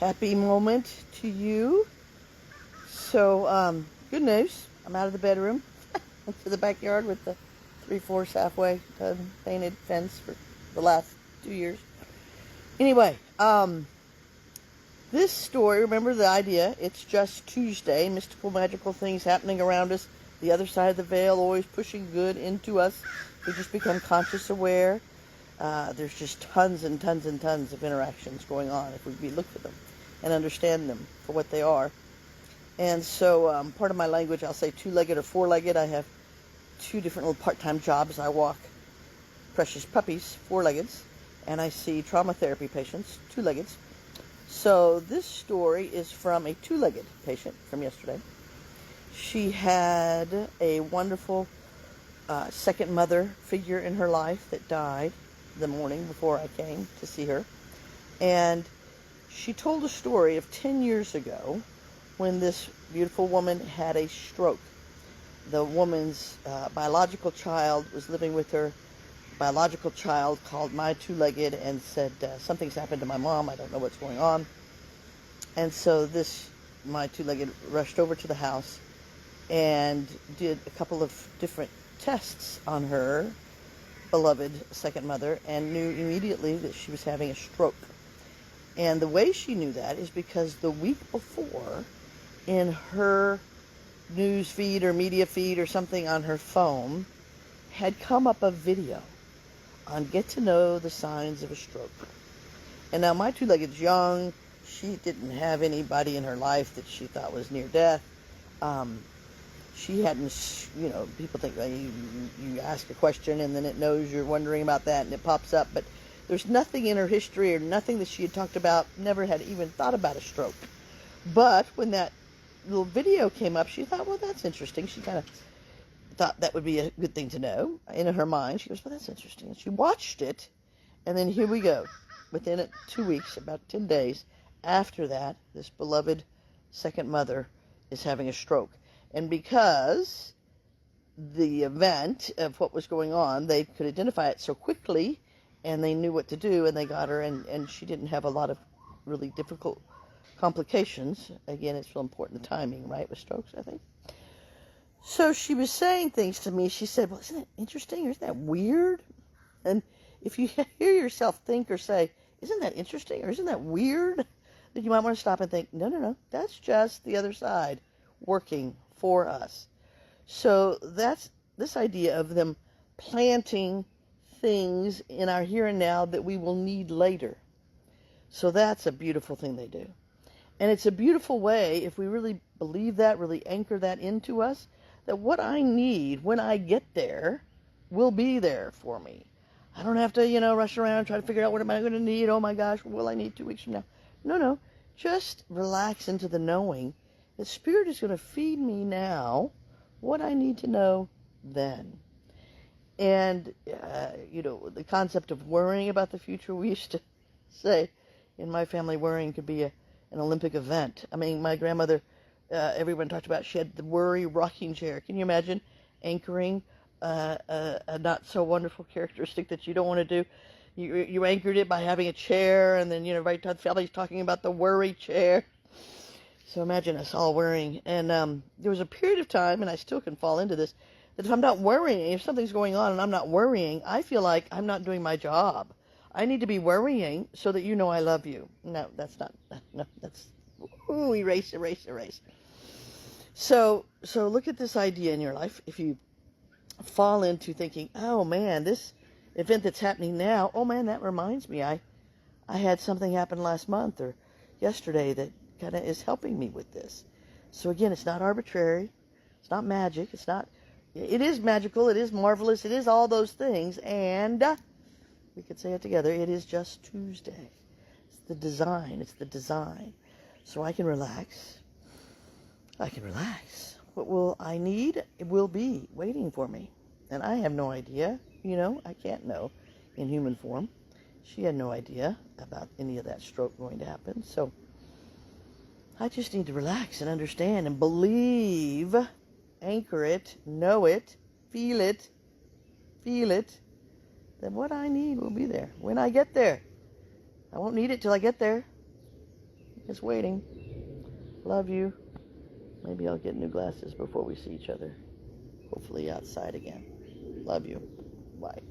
Happy moment to you. So, good news. I'm out of the bedroom into the backyard with the 3/4 halfway done painted fence for the last 2 years. Anyway, this story, remember the idea, it's just Tuesday, mystical, magical things happening around us, the other side of the veil always pushing good into us. We just become conscious aware. There's just tons and tons and tons of interactions going on if we look for them and understand them for what they are. And so part of my language, I'll say two-legged or four-legged. I have two different little part-time jobs. I walk precious puppies, four-leggeds, and I see trauma therapy patients, two-leggeds. So this story is from a two-legged patient from yesterday. She had a wonderful second mother figure in her life that died the morning before I came to see her. And she told a story of 10 years ago when this beautiful woman had a stroke. The woman's biological child was living with her. Biological child called my two-legged and said, something's happened to my mom. I don't know what's going on. And so my two-legged rushed over to the house and did a couple of different tests on her beloved second mother and knew immediately that she was having a stroke. And the way she knew that is because the week before, in her news feed or media feed or something on her phone, had come up a video on get to know the signs of a stroke. And now my two-legged's young. She didn't have anybody in her life that she thought was near death. She hadn't, people think you ask a question and then it knows you're wondering about that and it pops up. But there's nothing in her history or nothing that she had talked about, never had even thought about a stroke. But when that little video came up, she thought, well, that's interesting. She kind of thought that would be a good thing to know. In her mind, she goes, well, that's interesting. And she watched it, and then here we go. Within 2 weeks, about 10 days after that, this beloved second mother is having a stroke. And because the event of what was going on, they could identify it so quickly, and they knew what to do, and they got her, and she didn't have a lot of really difficult complications. Again, it's real important, the timing, right, with strokes, I think. So she was saying things to me. She said, well, isn't that interesting, or isn't that weird? And if you hear yourself think or say, isn't that interesting, or isn't that weird, then you might want to stop and think, no, that's just the other side working for us. So that's this idea of them planting things in our here and now that we will need later. So that's a beautiful thing they do. And it's a beautiful way, if we really believe that, really anchor that into us, that what I need when I get there will be there for me. I don't have to, rush around and try to figure out what am I going to need. Oh my gosh, what will I need 2 weeks from now? No. Just relax into the knowing that Spirit is going to feed me now what I need to know then. And, the concept of worrying about the future, we used to say in my family, worrying could be an Olympic event. I mean, my grandmother, everyone talked about, she had the worry rocking chair. Can you imagine anchoring a not so wonderful characteristic that you don't want to do? You anchored it by having a chair, and then, right, the family's talking about the worry chair. So imagine us all worrying. And there was a period of time, and I still can fall into this, that if I'm not worrying, if something's going on and I'm not worrying, I feel like I'm not doing my job. I need to be worrying so that you know I love you. No, that's not. No, that's erase. So look at this idea in your life. If you fall into thinking, oh man, this event that's happening now, oh man, that reminds me, I had something happen last month or yesterday that kind of is helping me with this. So again, it's not arbitrary. It's not magic. It is magical. It is marvelous. It is all those things. And we could say it together. It is just Tuesday. It's the design. So I can relax. What will I need? It will be waiting for me. And I have no idea. I can't know in human form. She had no idea about any of that stroke going to happen. So I just need to relax and understand and believe, anchor it, know it, feel it, that what I need will be there when I get there. I won't need it till I get there. is waiting. Love you. Maybe I'll get new glasses before we see each other. Hopefully outside again. Love you. Bye.